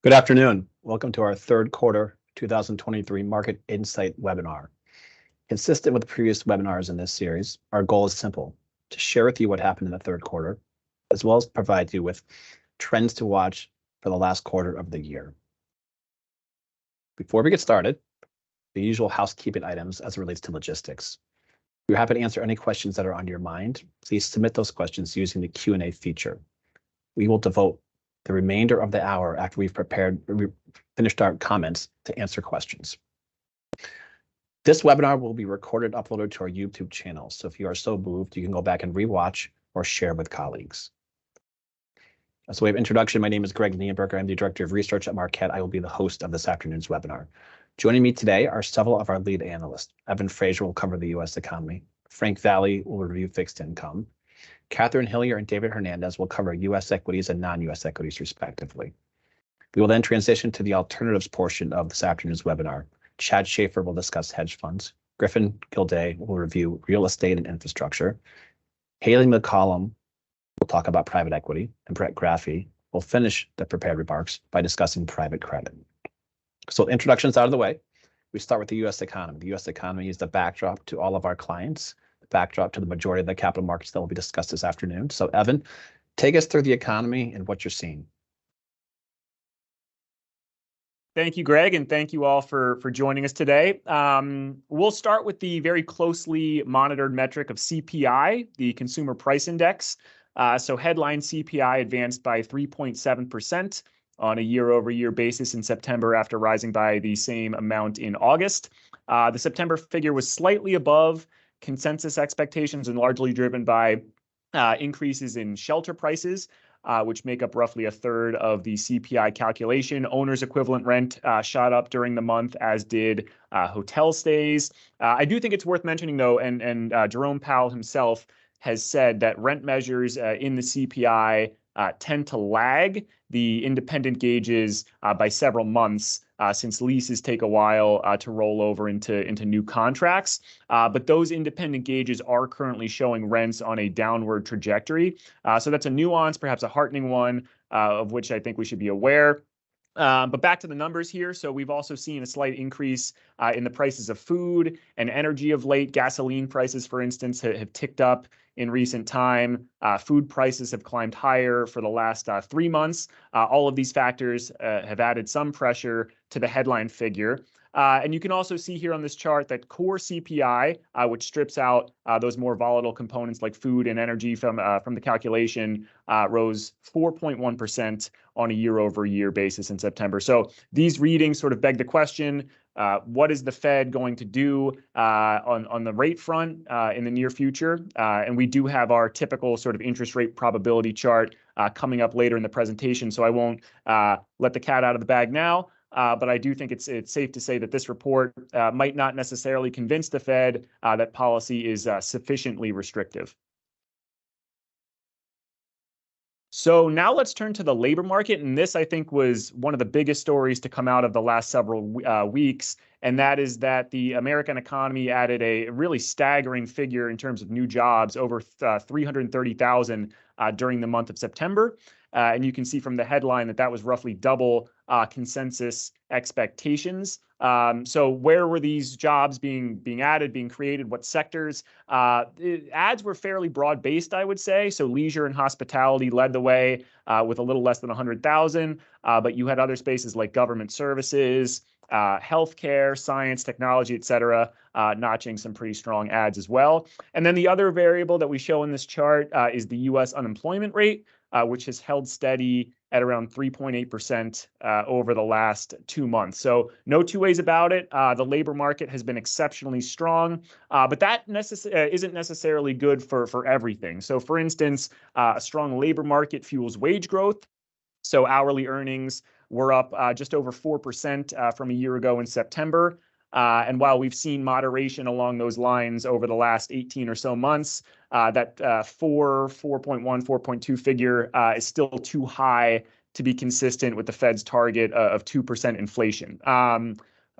Good afternoon. Welcome to our third quarter 2023 Market Insight webinar. Consistent with the previous webinars in this series, our goal is simple: to share with you what happened in the third quarter, as well as provide you with trends to watch for the last quarter of the year. Before we get started, the usual housekeeping items as it relates to logistics. We're happy to answer any questions that are on your mind. Please submit those questions using the Q&A feature. We will devote the remainder of the hour after we've finished our comments to answer questions. This webinar will be recorded and uploaded to our YouTube channel. So if you are so moved, you can go back and rewatch or share with colleagues. As a way of introduction, my name is Greg Nienberger. I'm the Director of Research at Marquette. I will be the host of this afternoon's webinar. Joining me today are several of our lead analysts. Evan Fraser will cover the U.S. economy. Frank Valli will review fixed income. Catherine Hillier and David Hernandez will cover U.S. equities and non-U.S. equities, respectively. We will then transition to the alternatives portion of this afternoon's webinar. Chad Schaefer will discuss hedge funds. Griffin Gilday will review real estate and infrastructure. Haley McCollum will talk about private equity, and Brett Graffey will finish the prepared remarks by discussing private credit. So introductions out of the way, we start with the U.S. economy. The U.S. economy is the backdrop to all of our clients, the backdrop to the majority of the capital markets that will be discussed this afternoon. So Evan, take us through the economy and what you're seeing. Thank you, Greg, and thank you all for joining us today. We'll start with the very closely monitored metric of CPI, the Consumer Price Index. So headline CPI advanced by 3.7% on a year-over-year basis in September after rising by the same amount in August. The September figure was slightly above consensus expectations and largely driven by increases in shelter prices, which make up roughly a third of the CPI calculation. Owner's equivalent rent shot up during the month, as did hotel stays. I do think it's worth mentioning, though, and Jerome Powell himself has said that rent measures in the CPI tend to lag the independent gauges by several months, since leases take a while to roll over into new contracts. But those independent gauges are currently showing rents on a downward trajectory. So that's a nuance, perhaps a heartening one, of which I think we should be aware. But back to the numbers here. So we've also seen a slight increase in the prices of food and energy of late. Gasoline prices, for instance, have ticked up in recent time. Food prices have climbed higher for the last 3 months. All of these factors have added some pressure to the headline figure. And you can also see here on this chart that core CPI, which strips out those more volatile components like food and energy from the calculation, rose 4.1% on a year-over-year basis in September. So these readings sort of beg the question, what is the Fed going to do on the rate front in the near future? And we do have our typical sort of interest rate probability chart coming up later in the presentation, so I won't let the cat out of the bag now. But I do think it's safe to say that this report might not necessarily convince the Fed that policy is sufficiently restrictive. So now let's turn to the labor market, and this, I think, was one of the biggest stories to come out of the last several weeks, and that is that the American economy added a really staggering figure in terms of new jobs, over 330,000 during the month of September. And you can see from the headline that that was roughly double consensus expectations. So where were these jobs being added, being created? What sectors? Ads were fairly broad-based, I would say. So leisure and hospitality led the way with a little less than 100,000. But you had other spaces like government services, healthcare, science, technology, et cetera, notching some pretty strong ads as well. And then the other variable that we show in this chart is the U.S. unemployment rate, which has held steady at around 3.8% over the last 2 months. So no two ways about it. The labor market has been exceptionally strong, but that isn't necessarily good for everything. So for instance, a strong labor market fuels wage growth. So hourly earnings were up just over 4% from a year ago in September. And while we've seen moderation along those lines over the last 18 or so months, that 4.1, 4.2 figure is still too high to be consistent with the Fed's target of 2% inflation.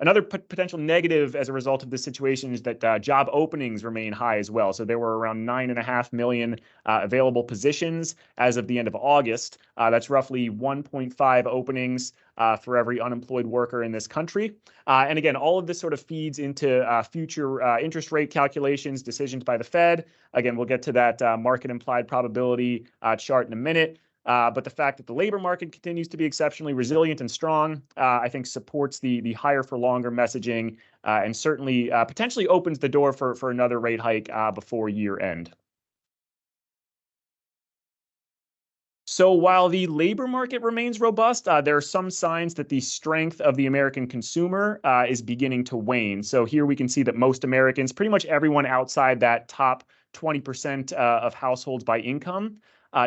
Another potential negative as a result of this situation is that job openings remain high as well. So there were around 9.5 million available positions as of the end of August. That's roughly 1.5 openings for every unemployed worker in this country. And again, all of this sort of feeds into future interest rate calculations, decisions by the Fed. Again, we'll get to that market implied probability chart in a minute. But the fact that the labor market continues to be exceptionally resilient and strong, I think supports the higher for longer messaging and certainly potentially opens the door for another rate hike before year end. So while the labor market remains robust, there are some signs that the strength of the American consumer is beginning to wane. So here we can see that most Americans, pretty much everyone outside that top 20% of households by income,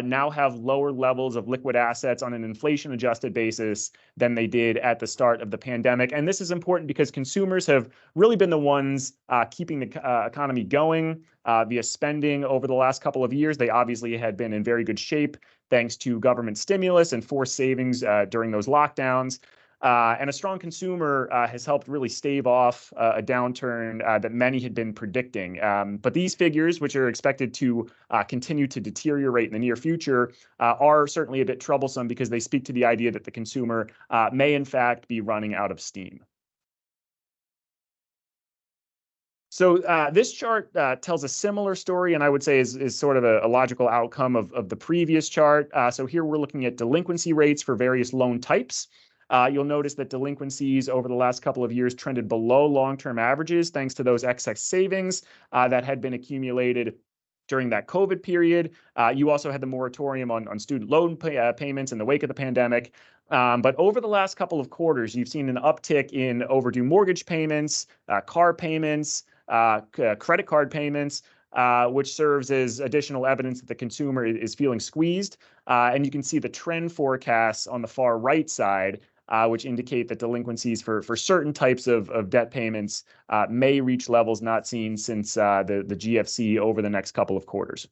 now have lower levels of liquid assets on an inflation-adjusted basis than they did at the start of the pandemic. And this is important because consumers have really been the ones keeping the economy going via spending over the last couple of years. They obviously had been in very good shape thanks to government stimulus and forced savings during those lockdowns. And a strong consumer has helped really stave off a downturn that many had been predicting. But these figures, which are expected to continue to deteriorate in the near future, are certainly a bit troublesome because they speak to the idea that the consumer may in fact be running out of steam. So this chart tells a similar story, and I would say is sort of a logical outcome of the previous chart. So here we're looking at delinquency rates for various loan types. You'll notice that delinquencies over the last couple of years trended below long-term averages thanks to those excess savings that had been accumulated during that COVID period. You also had the moratorium on student loan payments in the wake of the pandemic. But over the last couple of quarters, you've seen an uptick in overdue mortgage payments, car payments, credit card payments, which serves as additional evidence that the consumer is feeling squeezed. And you can see the trend forecasts on the far right side, which indicate that delinquencies for certain types of debt payments may reach levels not seen since the GFC over the next couple of quarters.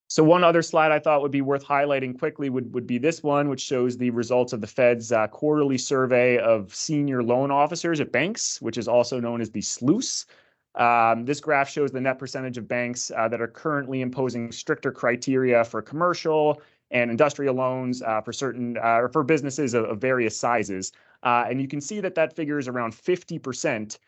So one other slide I thought would be worth highlighting quickly would be this one, which shows the results of the Fed's quarterly survey of senior loan officers at banks, which is also known as the SLOOS. This graph shows the net percentage of banks that are currently imposing stricter criteria for commercial and industrial loans for certain for businesses of various sizes. And you can see that figure is around 50%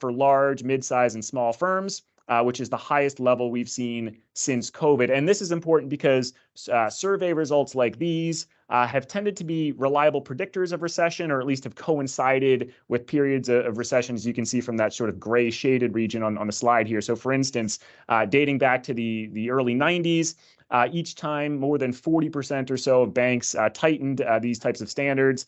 for large, mid-size, and small firms, which is the highest level we've seen since COVID. And this is important because survey results like these have tended to be reliable predictors of recession, or at least have coincided with periods of recession, as you can see from that sort of gray shaded region on the slide here. So for instance, dating back to the early 90s, each time more than 40% or so of banks tightened these types of standards,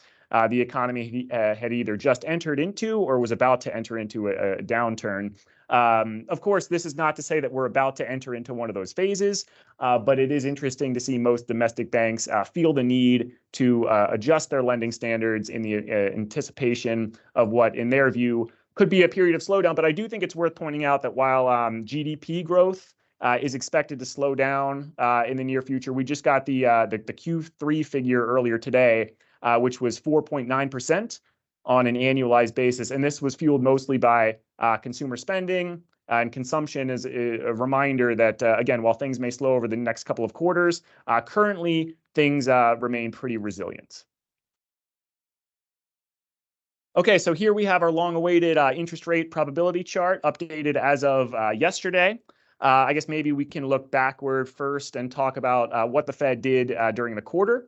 the economy had either just entered into or was about to enter into a downturn. Of course, this is not to say that we're about to enter into one of those phases, but it is interesting to see most domestic banks feel the need to adjust their lending standards in the anticipation of what, in their view, could be a period of slowdown. But I do think it's worth pointing out that while GDP growth is expected to slow down in the near future, we just got the Q3 figure earlier today, which was 4.9% on an annualized basis. And this was fueled mostly by consumer spending and consumption. Is a reminder that, again, while things may slow over the next couple of quarters, currently things remain pretty resilient. Okay, so here we have our long-awaited interest rate probability chart updated as of yesterday. I guess maybe we can look backward first and talk about what the Fed did during the quarter.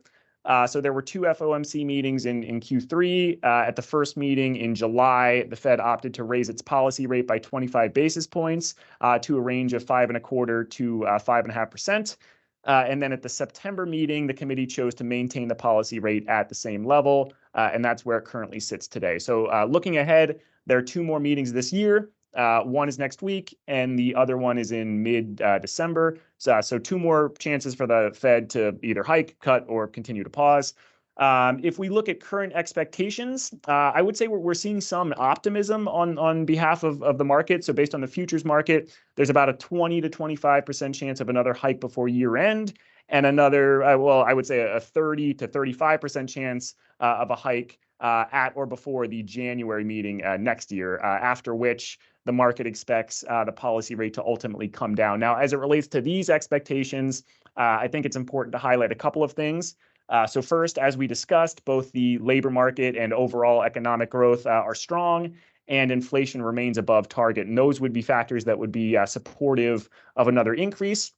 So there were two FOMC meetings in Q3. At the first meeting in July, the Fed opted to raise its policy rate by 25 basis points to a range of 5.25% to 5.5%. And then at the September meeting, the committee chose to maintain the policy rate at the same level, and that's where it currently sits today. So looking ahead, there are two more meetings this year. One is next week, and the other one is in mid-December. So two more chances for the Fed to either hike, cut, or continue to pause. If we look at current expectations, I would say we're seeing some optimism on behalf of the market. So based on the futures market, there's about a 20 to 25% chance of another hike before year end, and another, well, I would say a 30 to 35% chance of a hike at or before the January meeting next year, after which the market expects the policy rate to ultimately come down. Now, as it relates to these expectations, I think it's important to highlight a couple of things. So first, as we discussed, both the labor market and overall economic growth are strong, and inflation remains above target. And those would be factors that would be supportive of another increase.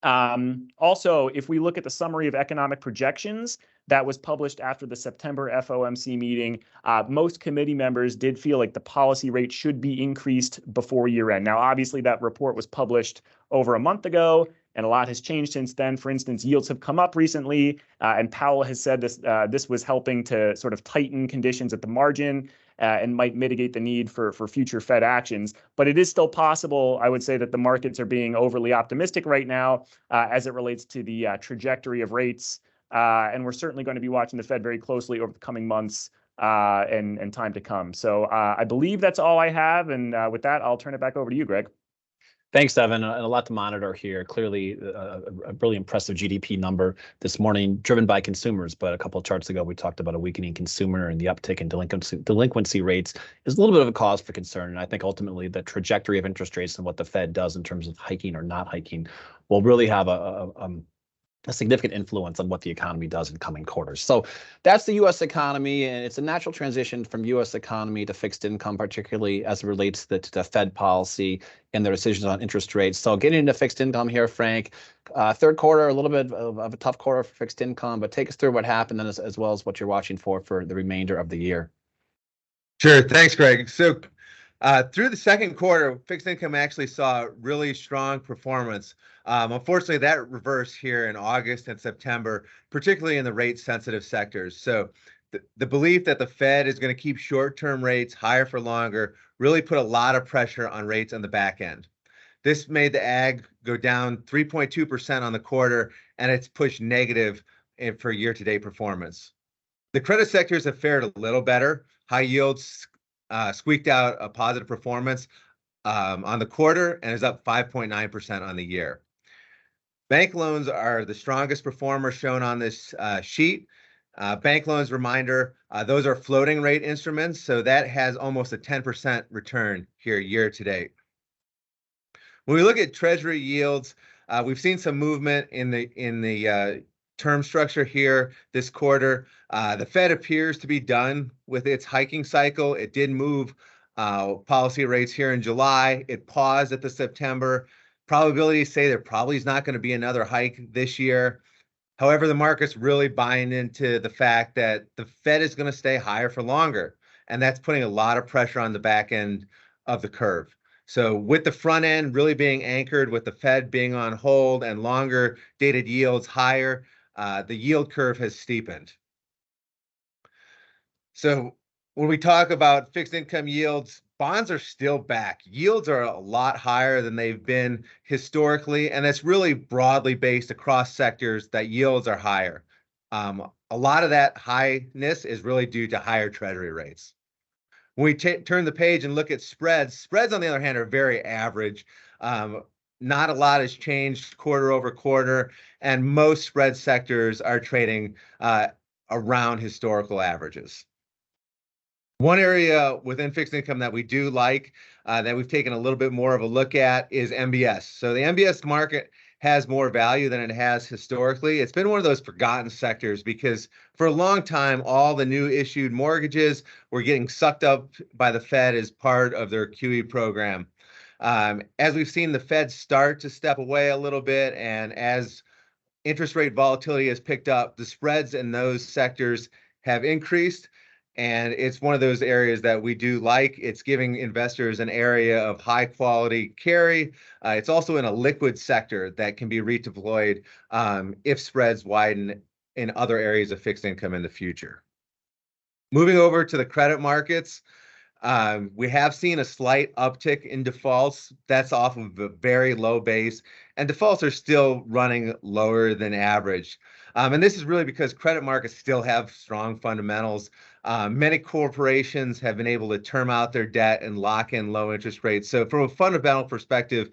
Also, if we look at the summary of economic projections that was published after the September FOMC meeting, most committee members did feel like the policy rate should be increased before year end. Now, obviously, that report was published over a month ago, and a lot has changed since then. For instance, yields have come up recently, and Powell has said this was helping to sort of tighten conditions at the margin and might mitigate the need for future Fed actions. But it is still possible, I would say, that the markets are being overly optimistic right now as it relates to the trajectory of rates. And we're certainly going to be watching the Fed very closely over the coming months and time to come. So I believe that's all I have. And with that, I'll turn it back over to you, Greg. Thanks, Devin. And a lot to monitor here. Clearly, a really impressive GDP number this morning, driven by consumers. But a couple of charts ago, we talked about a weakening consumer, and the uptick in delinquency rates is a little bit of a cause for concern. And I think ultimately the trajectory of interest rates and what the Fed does in terms of hiking or not hiking will really have a significant influence on what the economy does in coming quarters. So that's the U.S. economy, and it's a natural transition from U.S. economy to fixed income, particularly as it relates to the Fed policy and their decisions on interest rates. So getting into fixed income here, Frank, third quarter, a little bit of a tough quarter for fixed income, but take us through what happened and as well as what you're watching for the remainder of the year. Sure. Thanks, Greg. So through the second quarter, fixed income actually saw really strong performance. Unfortunately, that reversed here in August and September, particularly in the rate-sensitive sectors. So the belief that the Fed is going to keep short-term rates higher for longer really put a lot of pressure on rates on the back end. This made the ag go down 3.2% on the quarter, and it's pushed negative for year-to-date performance. The credit sectors have fared a little better. High yields squeaked out a positive performance on the quarter and is up 5.9% on the year. Bank loans are the strongest performer shown on this sheet. Bank loans, reminder, those are floating rate instruments, so that has almost a 10% return here year to date. When we look at Treasury yields, we've seen some movement in the term structure here this quarter. The Fed appears to be done with its hiking cycle. It did move policy rates here in July. It paused at the September. Probabilities say there probably is not going to be another hike this year. However, the market's really buying into the fact that the Fed is going to stay higher for longer, and that's putting a lot of pressure on the back end of the curve. So with the front end really being anchored, with the Fed being on hold and longer dated yields higher, the yield curve has steepened. So when we talk about fixed income yields, bonds are still back. Yields are a lot higher than they've been historically, and it's really broadly based across sectors that yields are higher. A lot of that highness is really due to higher Treasury rates. When we turn the page and look at spreads, on the other hand are very average. Not a lot has changed quarter over quarter, and most spread sectors are trading around historical averages. One area within fixed income that we do like, that we've taken a little bit more of a look at, is MBS. So the MBS market has more value than it has historically. It's been one of those forgotten sectors because for a long time, all the new issued mortgages were getting sucked up by the Fed as part of their QE program. As we've seen the Fed start to step away a little bit, and as interest rate volatility has picked up, the spreads in those sectors have increased. And it's one of those areas that we do like. It's giving investors an area of high quality carry. It's also in a liquid sector that can be redeployed if spreads widen in other areas of fixed income in the future. Moving over to the credit markets, we have seen a slight uptick in defaults. That's off of a very low base, and defaults are still running lower than average. And this is really because credit markets still have strong fundamentals. Many corporations have been able to term out their debt and lock in low interest rates. So from a fundamental perspective,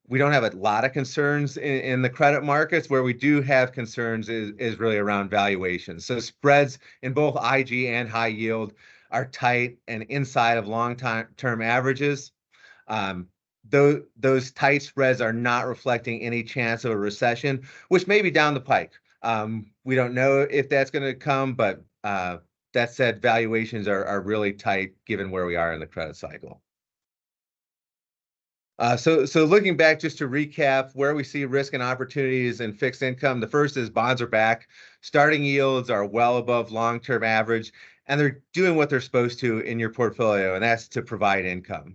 we don't have a lot of concerns in the credit markets. Where we do have concerns is really around valuations. So spreads in both IG and high yield are tight and inside of long-term averages. Those tight spreads are not reflecting any chance of a recession, which may be down the pike. We don't know if that's going to come, but that said, valuations are really tight given where we are in the credit cycle. So looking back, just to recap where we see risk and opportunities in fixed income, the first is bonds are back. Starting yields are well above long-term average, and they're doing what they're supposed to in your portfolio, and that's to provide income.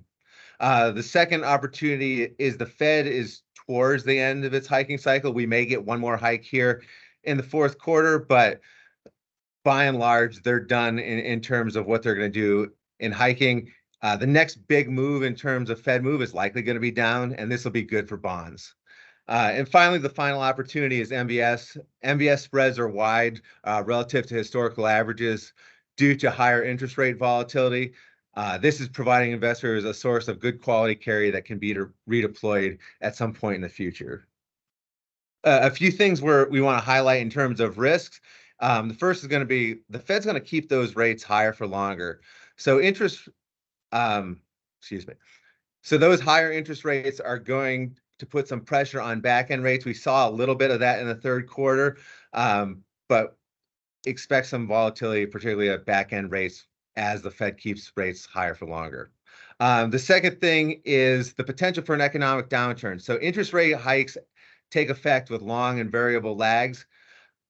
The second opportunity is the Fed is towards the end of its hiking cycle. We may get one more hike here in the fourth quarter, but by and large, they're done in terms of what they're going to do in hiking. The next big move in terms of Fed move is likely going to be down, and this will be good for bonds. And finally, the final opportunity is MBS. MBS spreads are wide relative to historical averages due to higher interest rate volatility. This is providing investors a source of good quality carry that can be redeployed at some point in the future. A few things we want to highlight in terms of risks. The first is going to be the Fed's going to keep those rates higher for longer. So So those higher interest rates are going to put some pressure on back-end rates. We saw a little bit of that in the third quarter, but expect some volatility, particularly at back-end rates, as the Fed keeps rates higher for longer. The second thing is the potential for an economic downturn. So interest rate hikes take effect with long and variable lags.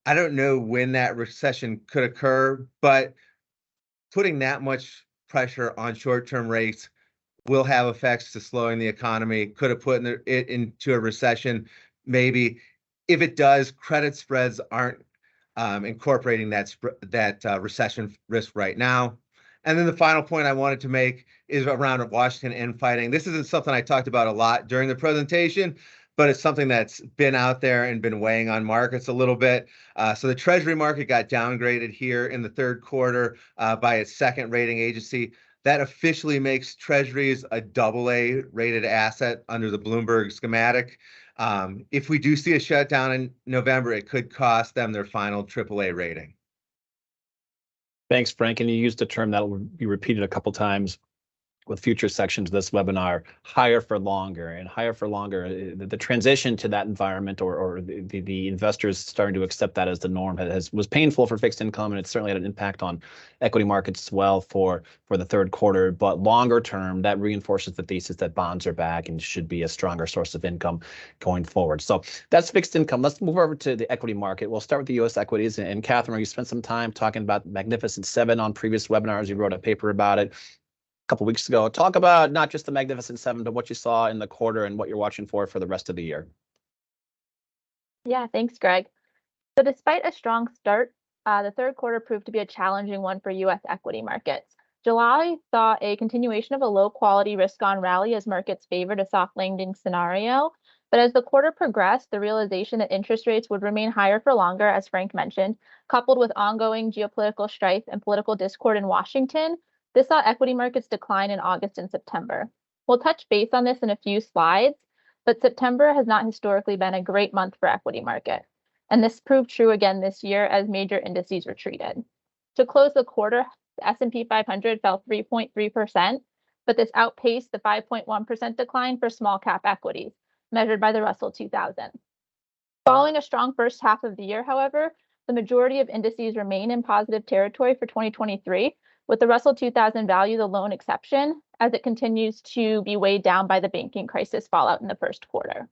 I don't know when that recession could occur, but putting that much pressure on short-term rates will have effects to slowing the economy. Could have put it into a recession, maybe. If it does, credit spreads aren't incorporating that recession risk right now. And then the final point I wanted to make is around Washington infighting. This isn't something I talked about a lot during the presentation, but it's something that's been out there and been weighing on markets a little bit. So the Treasury market got downgraded here in the third quarter by its second rating agency. That officially makes Treasuries a AA rated asset under the Bloomberg schematic. If we do see a shutdown in November, it could cost them their final AAA rating. Thanks, Frank. And you used a term that will be repeated a couple times with future sections of this webinar, higher for longer. And higher for longer, the transition to that environment or the investors starting to accept that as the norm was painful for fixed income, and it certainly had an impact on equity markets as well for the third quarter. But longer term, that reinforces the thesis that bonds are back and should be a stronger source of income going forward. So that's fixed income. Let's move over to the equity market. We'll start with the U.S. equities. And Catherine, you spent some time talking about Magnificent Seven on previous webinars. You wrote a paper about it couple weeks ago. Talk about not just the Magnificent Seven, but what you saw in the quarter and what you're watching for the rest of the year. Yeah, thanks, Greg. So despite a strong start, the third quarter proved to be a challenging one for U.S. equity markets. July saw a continuation of a low-quality risk-on rally as markets favored a soft landing scenario. But as the quarter progressed, the realization that interest rates would remain higher for longer, as Frank mentioned, coupled with ongoing geopolitical strife and political discord in Washington, this saw equity markets decline in August and September. We'll touch base on this in a few slides, but September has not historically been a great month for equity market. And this proved true again this year as major indices retreated. To close the quarter, the S&P 500 fell 3.3%, but this outpaced the 5.1% decline for small cap equities, measured by the Russell 2000. Following a strong first half of the year, however, the majority of indices remain in positive territory for 2023, with the Russell 2000 value the lone exception, as it continues to be weighed down by the banking crisis fallout in the first quarter.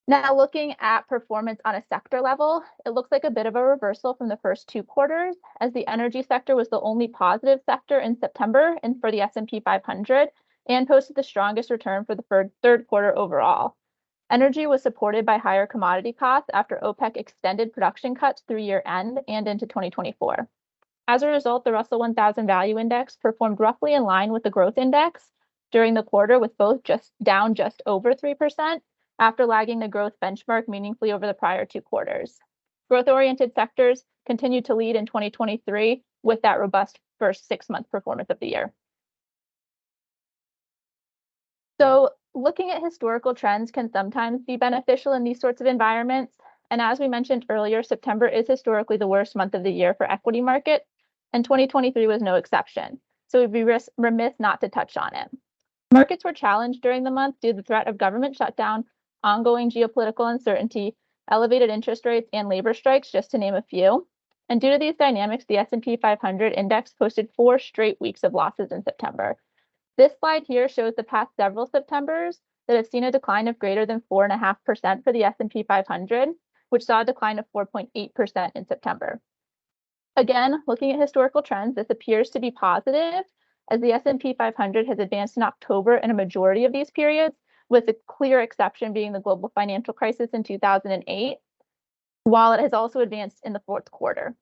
Now, looking at performance on a sector level, it looks like a bit of a reversal from the first two quarters, as the energy sector was the only positive sector in September and for the S&P 500, and posted the strongest return for the third quarter overall. Energy was supported by higher commodity costs after OPEC extended production cuts through year end and into 2024. As a result, the Russell 1000 Value Index performed roughly in line with the Growth Index during the quarter, with both down just over 3%, after lagging the growth benchmark meaningfully over the prior two quarters. Growth-oriented sectors continued to lead in 2023 with that robust first 6-month performance of the year. So looking at historical trends can sometimes be beneficial in these sorts of environments. And as we mentioned earlier, September is historically the worst month of the year for equity markets, and 2023 was no exception. So we'd be remiss not to touch on it. Markets were challenged during the month due to the threat of government shutdown, ongoing geopolitical uncertainty, elevated interest rates, and labor strikes, just to name a few. And due to these dynamics, the S&P 500 index posted 4 straight weeks of losses in September. This slide here shows the past several Septembers that have seen a decline of greater than 4.5% for the S&P 500, which saw a decline of 4.8% in September. Again, looking at historical trends, this appears to be positive, as the S&P 500 has advanced in October in a majority of these periods, with a clear exception being the global financial crisis in 2008, while it has also advanced in the fourth quarter.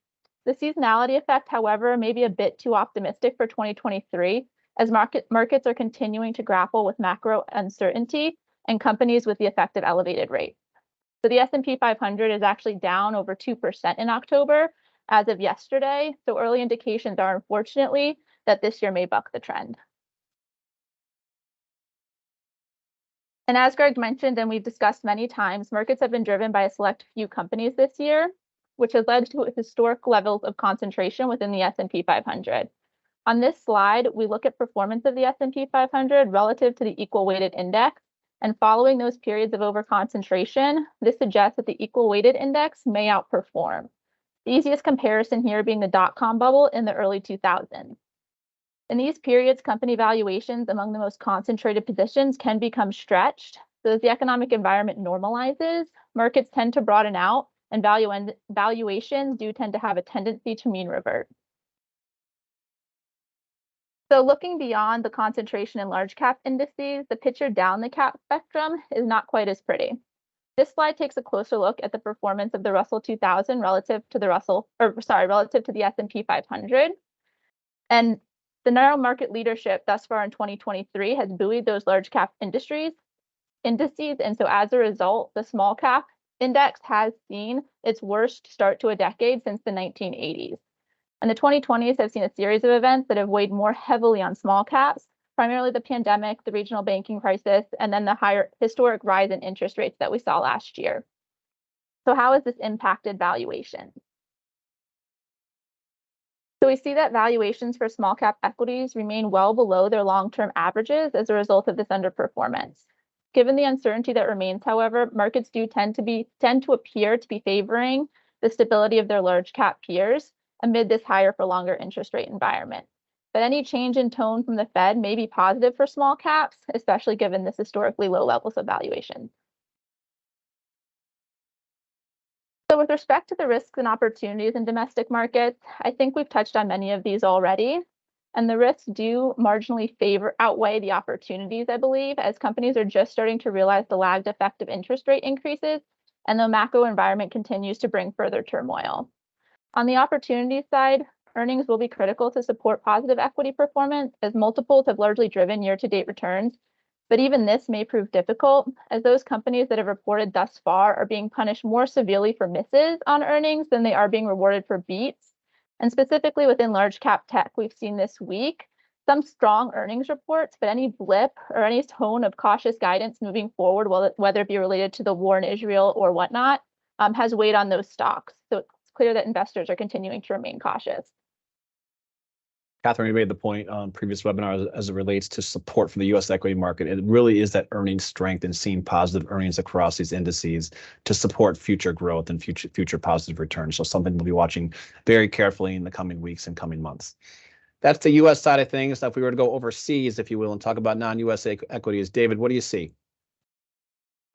The seasonality effect, however, may be a bit too optimistic for 2023, as markets are continuing to grapple with macro uncertainty and companies with the effect of elevated rates. So the S&P 500 is actually down over 2% in October as of yesterday. So early indications are, unfortunately, that this year may buck the trend. And as Greg mentioned, and we've discussed many times, markets have been driven by a select few companies this year, which has led to historic levels of concentration within the S&P 500. On this slide, we look at performance of the S&P 500 relative to the equal weighted index. And following those periods of overconcentration, this suggests that the equal weighted index may outperform. The easiest comparison here being the dot-com bubble in the early 2000s. In these periods, company valuations among the most concentrated positions can become stretched. So as the economic environment normalizes, markets tend to broaden out, and valuations do tend to have a tendency to mean revert. So looking beyond the concentration in large cap indices, the picture down the cap spectrum is not quite as pretty. This slide takes a closer look at the performance of the Russell 2000 relative to the relative to the S&P 500. And the narrow market leadership thus far in 2023 has buoyed those large cap indices. And so as a result, the small cap index has seen its worst start to a decade since the 1980s. And the 2020s have seen a series of events that have weighed more heavily on small caps, primarily the pandemic, the regional banking crisis, and then the higher historic rise in interest rates that we saw last year. So how has this impacted valuations? So we see that valuations for small cap equities remain well below their long-term averages as a result of this underperformance. Given the uncertainty that remains, however, markets do tend to appear to be favoring the stability of their large cap peers amid this higher for longer interest rate environment. But any change in tone from the Fed may be positive for small caps, especially given this historically low levels of valuation. So with respect to the risks and opportunities in domestic markets, I think we've touched on many of these already. And the risks do marginally outweigh the opportunities, I believe, as companies are just starting to realize the lagged effect of interest rate increases, and the macro environment continues to bring further turmoil. On the opportunity side, earnings will be critical to support positive equity performance, as multiples have largely driven year-to-date returns. But even this may prove difficult, as those companies that have reported thus far are being punished more severely for misses on earnings than they are being rewarded for beats. And specifically within large cap tech, we've seen this week some strong earnings reports, but any blip or any tone of cautious guidance moving forward, whether it be related to the war in Israel or whatnot, has weighed on those stocks. So it's clear that investors are continuing to remain cautious. Catherine, you made the point on previous webinars as it relates to support for the U.S. equity market. It really is that earnings strength and seeing positive earnings across these indices to support future growth and future positive returns. So something we'll be watching very carefully in the coming weeks and coming months. That's the U.S. side of things. Now, if we were to go overseas, if you will, and talk about non-U.S. equities, David, what do you see?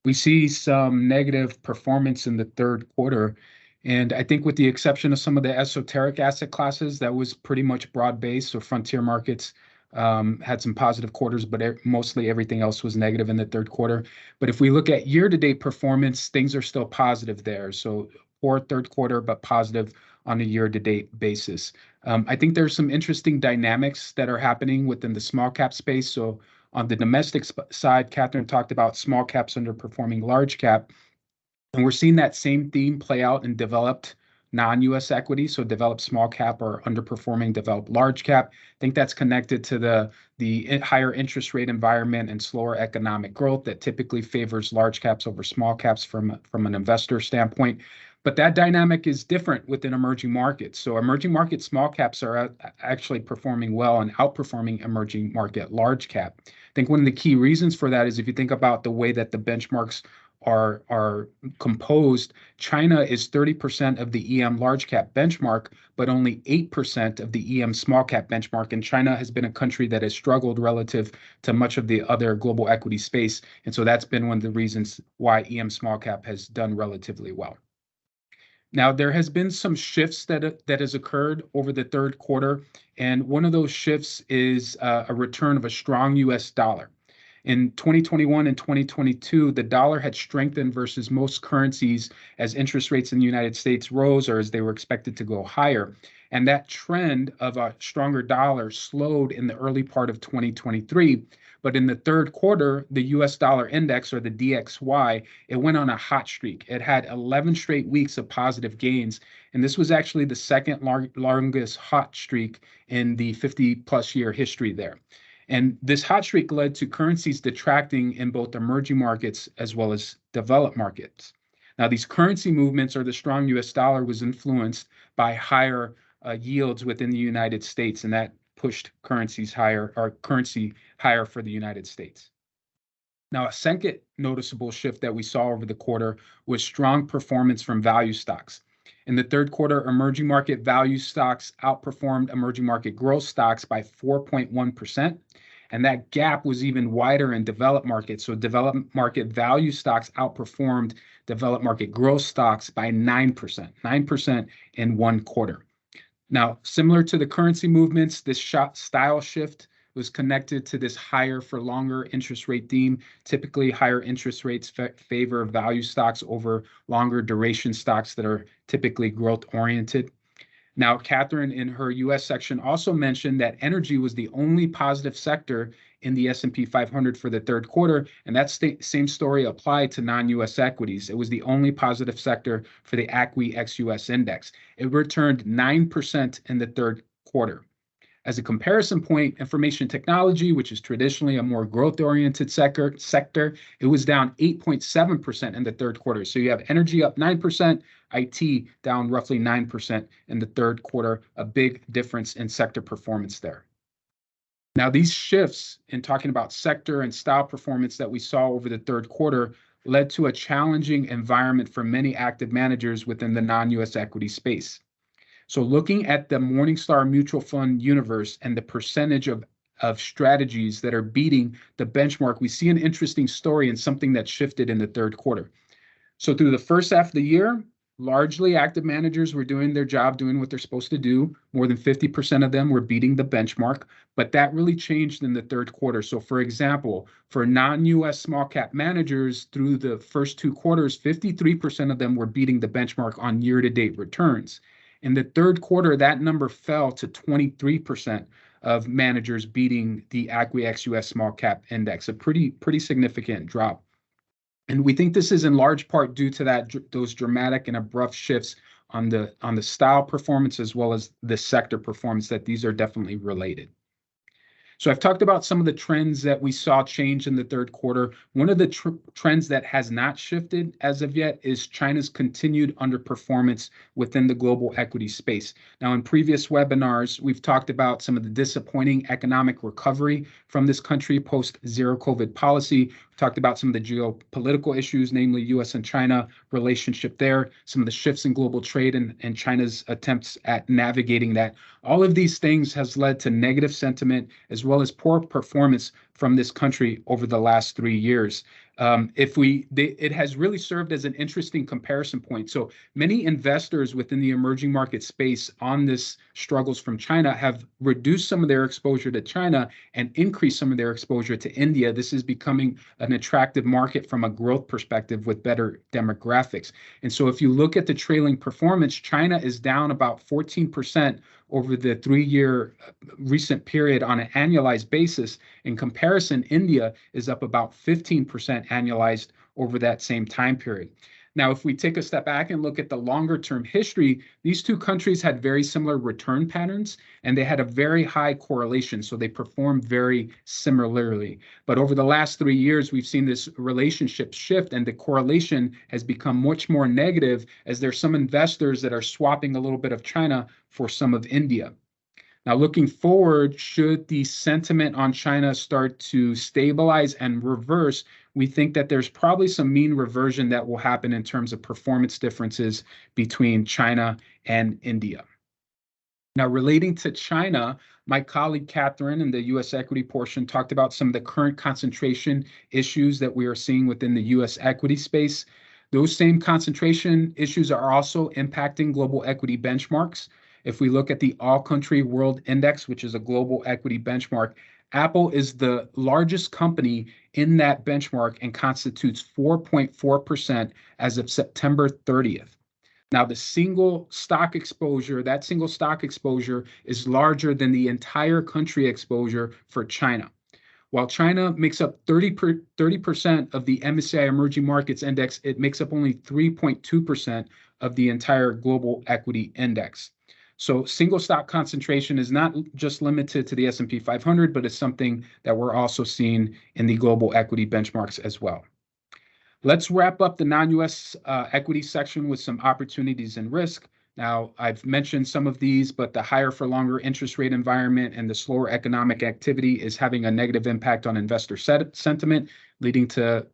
We see some negative performance in the third quarter. And I think with the exception of some of the esoteric asset classes, that was pretty much broad-based. So frontier markets had some positive quarters, but mostly everything else was negative in the third quarter. But if we look at year-to-date performance, things are still positive there. So poor third quarter, but positive on a year-to-date basis. I think there's some interesting dynamics that are happening within the small cap space. So on the domestic side, Catherine talked about small caps underperforming large cap. And we're seeing that same theme play out in developed non-U.S. equities, so developed small cap or underperforming developed large cap. I think that's connected to the higher interest rate environment and slower economic growth that typically favors large caps over small caps from an investor standpoint. But that dynamic is different within emerging markets. So emerging market small caps are actually performing well and outperforming emerging market large cap. I think one of the key reasons for that is if you think about the way that the benchmarks are composed, China is 30% of the EM large cap benchmark, but only 8% of the EM small cap benchmark. And China has been a country that has struggled relative to much of the other global equity space. And so that's been one of the reasons why EM small cap has done relatively well. Now, there has been some shifts that has occurred over the third quarter, and one of those shifts is a return of a strong U.S. dollar. In 2021 and 2022, the dollar had strengthened versus most currencies as interest rates in the United States rose or as they were expected to go higher. And that trend of a stronger dollar slowed in the early part of 2023. But in the third quarter, the US dollar index, or the DXY, it went on a hot streak. It had 11 straight weeks of positive gains. And this was actually the second longest hot streak in the 50-plus year history there. And this hot streak led to currencies detracting in both emerging markets as well as developed markets. Now, these currency movements, or the strong US dollar, was influenced by higher yields within the United States, and that pushed currency higher for the United States. Now, a second noticeable shift that we saw over the quarter was strong performance from value stocks. In the third quarter, emerging market value stocks outperformed emerging market growth stocks by 4.1%. And that gap was even wider in developed markets. So developed market value stocks outperformed developed market growth stocks by 9%, 9% in one quarter. Now, similar to the currency movements, this style shift was connected to this higher for longer interest rate theme. Typically, higher interest rates favor value stocks over longer duration stocks that are typically growth oriented. Now, Catherine, in her U.S. section, also mentioned that energy was the only positive sector in the S&P 500 for the third quarter, and that same story applied to non-U.S. equities. It was the only positive sector for the ACWI ex-U.S. index. It returned 9% in the third quarter. As a comparison point, information technology, which is traditionally a more growth-oriented sector, it was down 8.7% in the third quarter. So you have energy up 9%, IT down roughly 9% in the third quarter, a big difference in sector performance there. Now, these shifts in talking about sector and style performance that we saw over the third quarter led to a challenging environment for many active managers within the non-U.S. equity space. So looking at the Morningstar mutual fund universe and the percentage of strategies that are beating the benchmark, we see an interesting story and something that shifted in the third quarter. So through the first half of the year, largely active managers were doing their job, doing what they're supposed to do. More than 50% of them were beating the benchmark, but that really changed in the third quarter. So for example, for non-U.S. small cap managers through the first two quarters, 53% of them were beating the benchmark on year-to-date returns. In the third quarter, that number fell to 23% of managers beating the ACWI ex-U.S. small cap index, a pretty significant drop. And we think this is in large part due to those dramatic and abrupt shifts on the style performance as well as the sector performance, that these are definitely related. So I've talked about some of the trends that we saw change in the third quarter. One of the trends that has not shifted as of yet is China's continued underperformance within the global equity space. Now, in previous webinars, we've talked about some of the disappointing economic recovery from this country post-zero COVID policy. We talked about some of the geopolitical issues, namely U.S. and China relationship there, some of the shifts in global trade and China's attempts at navigating that. All of these things has led to negative sentiment as well as poor performance from this country over the last 3 years. It has really served as an interesting comparison point. So many investors within the emerging market space on this struggles from China have reduced some of their exposure to China and increased some of their exposure to India. This is becoming an attractive market from a growth perspective with better demographics. And so if you look at the trailing performance, China is down about 14% over the 3-year recent period on an annualized basis. In comparison, India is up about 15% annualized over that same time period. Now, if we take a step back and look at the longer term history, these two countries had very similar return patterns and they had a very high correlation. So they performed very similarly. But over the last 3 years, we've seen this relationship shift and the correlation has become much more negative as there's some investors that are swapping a little bit of China for some of India. Now, looking forward, should the sentiment on China start to stabilize and reverse, we think that there's probably some mean reversion that will happen in terms of performance differences between China and India. Now, relating to China, my colleague Catherine in the U.S. equity portion talked about some of the current concentration issues that we are seeing within the U.S. equity space. Those same concentration issues are also impacting global equity benchmarks. If we look at the All Country World Index, which is a global equity benchmark, Apple is the largest company in that benchmark and constitutes 4.4% as of September 30th. Now, the single stock exposure, that single stock exposure is larger than the entire country exposure for China. While China makes up 30% of the MSCI Emerging Markets Index, it makes up only 3.2% of the entire global equity index. So single stock concentration is not just limited to the S&P 500, but it's something that we're also seeing in the global equity benchmarks as well. Let's wrap up the non-U.S. Equity section with some opportunities and risk. Now, I've mentioned some of these, but the higher for longer interest rate environment and the slower economic activity is having a negative impact on investor sentiment, leading to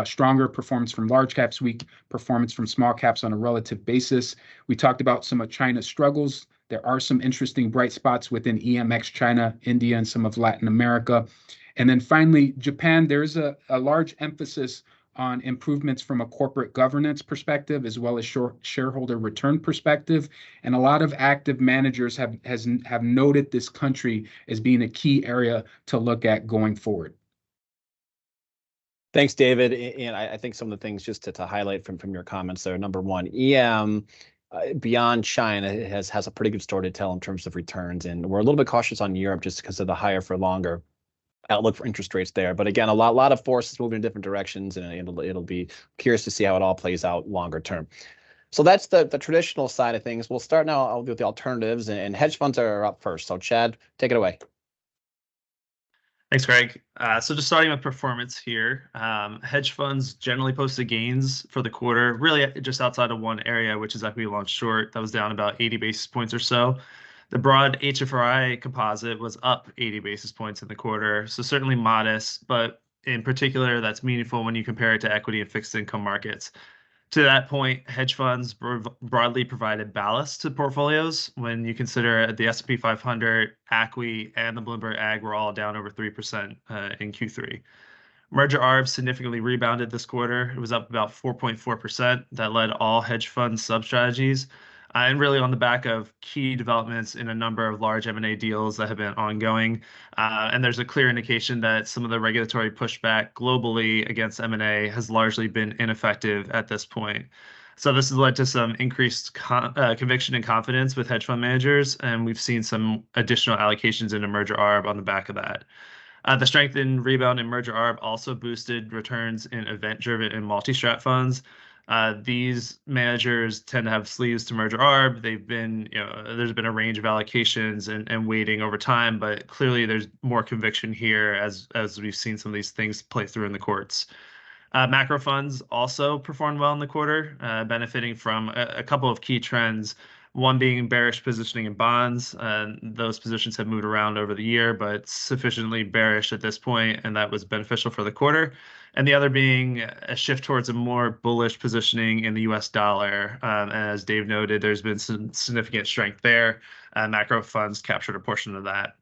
stronger performance from large caps, weak performance from small caps on a relative basis. We talked about some of China's struggles. There are some interesting bright spots within EMX China, India, and some of Latin America. And then finally, Japan, there's a large emphasis on improvements from a corporate governance perspective, as well as shareholder return perspective. And a lot of active managers have noted this country as being a key area to look at going forward. Thanks, David. And I think some of the things just to highlight from your comments there. Number one, EM beyond China has a pretty good story to tell in terms of returns. And we're a little bit cautious on Europe just because of the higher for longer outlook for interest rates there. But again, a lot of forces moving in different directions, and it'll be curious to see how it all plays out longer term. So that's the traditional side of things. We'll start now with the alternatives, and hedge funds are up first. So Chad, take it away. Thanks, Greg. So just starting with performance here, hedge funds generally posted gains for the quarter, really just outside of one area, which is equity long short. That was down about 80 basis points or so. The broad HFRI composite was up 80 basis points in the quarter, so certainly modest, but in particular, that's meaningful when you compare it to equity and fixed income markets. To that point, hedge funds broadly provided ballast to portfolios when you consider the S&P 500, ACWI, and the Bloomberg Ag were all down over 3% in Q3. Merger ARB significantly rebounded this quarter. It was up about 4.4%. That led all hedge fund sub-strategies. And really on the back of key developments in a number of large M&A deals that have been ongoing. And there's a clear indication that some of the regulatory pushback globally against M&A has largely been ineffective at this point. So this has led to some increased conviction and confidence with hedge fund managers, and we've seen some additional allocations into Merger ARB on the back of that. The strength in rebound in Merger ARB also boosted returns in event-driven and multi-strat funds. These managers tend to have sleeves to Merger ARB. They've been, there's been a range of allocations and weighting over time, but clearly there's more conviction here as we've seen some of these things play through in the courts. Macro funds also performed well in the quarter, benefiting from a couple of key trends. One being bearish positioning in bonds. Those positions have moved around over the year, but sufficiently bearish at this point, and that was beneficial for the quarter. And the other being a shift towards a more bullish positioning in the U.S. dollar. As Dave noted, there's been some significant strength there. Macro funds captured a portion of that.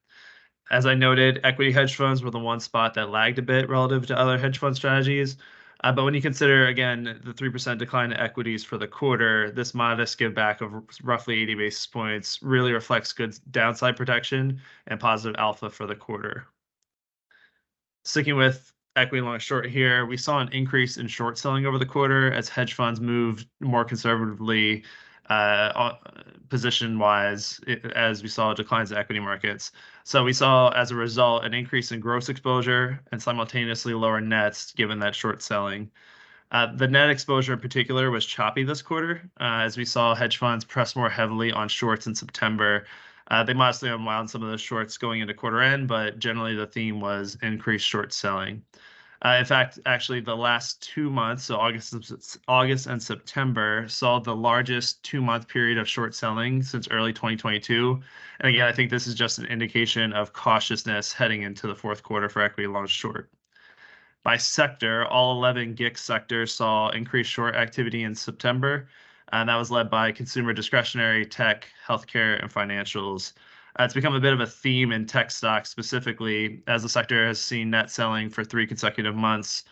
As I noted, equity hedge funds were the one spot that lagged a bit relative to other hedge fund strategies. But when you consider, again, the 3% decline in equities for the quarter, this modest give back of roughly 80 basis points really reflects good downside protection and positive alpha for the quarter. Sticking with equity long short here, we saw an increase in short selling over the quarter as hedge funds moved more conservatively position-wise as we saw declines in equity markets. So we saw, as a result, an increase in gross exposure and simultaneously lower nets given that short selling. The net exposure in particular was choppy this quarter, as we saw hedge funds press more heavily on shorts in September. They modestly unwound some of those shorts going into quarter end, but generally the theme was increased short selling. In fact, actually, the last 2 months, so August and September, saw the largest 2-month period of short selling since early 2022. And again, I think this is just an indication of cautiousness heading into the fourth quarter for equity long short. By sector, all 11 GICS sectors saw increased short activity in September, and that was led by consumer discretionary, tech, healthcare, and financials. It's become a bit of a theme in tech stocks specifically, as the sector has seen net selling for 3 consecutive months,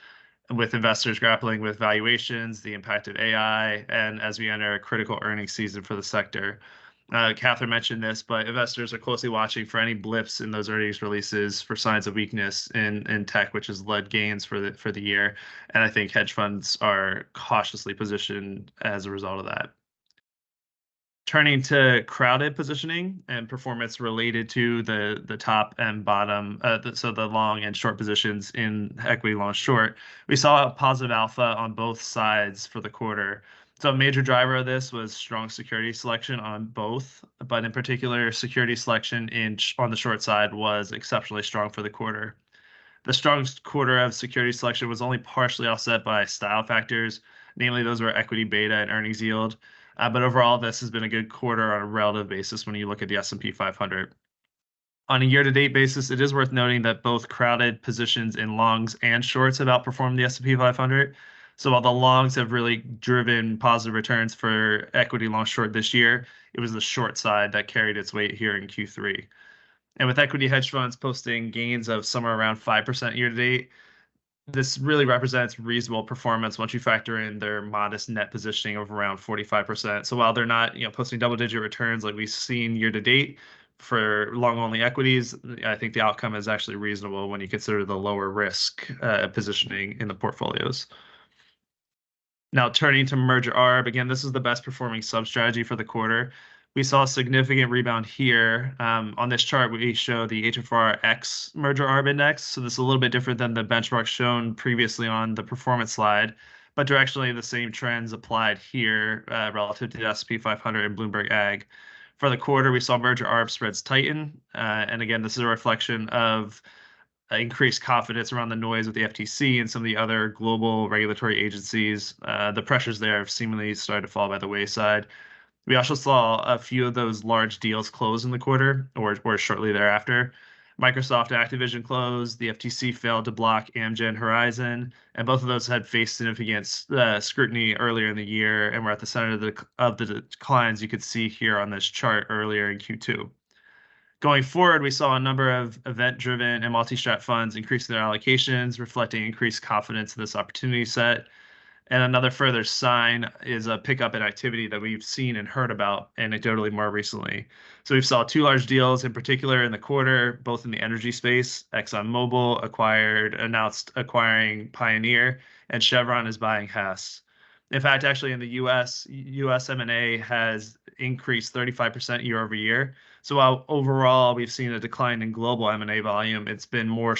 with investors grappling with valuations, the impact of AI, and as we enter a critical earnings season for the sector. Catherine mentioned this, but investors are closely watching for any blips in those earnings releases for signs of weakness in tech, which has led gains for the year. And I think hedge funds are cautiously positioned as a result of that. Turning to crowded positioning and performance related to the top and bottom, so the long and short positions in equity long short, we saw a positive alpha on both sides for the quarter. So a major driver of this was strong security selection on both, but in particular, security selection on the short side was exceptionally strong for the quarter. The strongest quarter of security selection was only partially offset by style factors, namely those were equity beta and earnings yield. But overall, this has been a good quarter on a relative basis when you look at the S&P 500. On a year-to-date basis, it is worth noting that both crowded positions in longs and shorts have outperformed the S&P 500. So while the longs have really driven positive returns for equity long short this year, it was the short side that carried its weight here in Q3. And with equity hedge funds posting gains of somewhere around 5% year to date, this really represents reasonable performance once you factor in their modest net positioning of around 45%. So while they're not, posting double-digit returns like we've seen year to date for long-only equities, I think the outcome is actually reasonable when you consider the lower risk positioning in the portfolios. Now, turning to merger arb, again, this is the best performing sub-strategy for the quarter. We saw a significant rebound here. On this chart, we show the HFR X merger arb index. So this is a little bit different than the benchmark shown previously on the performance slide, but directionally the same trends applied here relative to the S&P 500 and Bloomberg Ag. For the quarter, we saw merger arb spreads tighten. And again, this is a reflection of increased confidence around the noise with the FTC and some of the other global regulatory agencies. The pressures there have seemingly started to fall by the wayside. We also saw a few of those large deals close in the quarter or shortly thereafter. Microsoft and Activision closed, the FTC failed to block Amgen Horizon, and both of those had faced significant scrutiny earlier in the year and were at the center of the declines you could see here on this chart earlier in Q2. Going forward, we saw a number of event-driven and multi-strat funds increase their allocations, reflecting increased confidence in this opportunity set. And another further sign is a pickup in activity that we've seen and heard about anecdotally more recently. So we saw 2 large deals in particular in the quarter, both in the energy space. ExxonMobil announced acquiring Pioneer, and Chevron is buying Hess. In fact, actually in the U.S. M&A has increased 35% year over year. So while overall we've seen a decline in global M&A volume, it's been more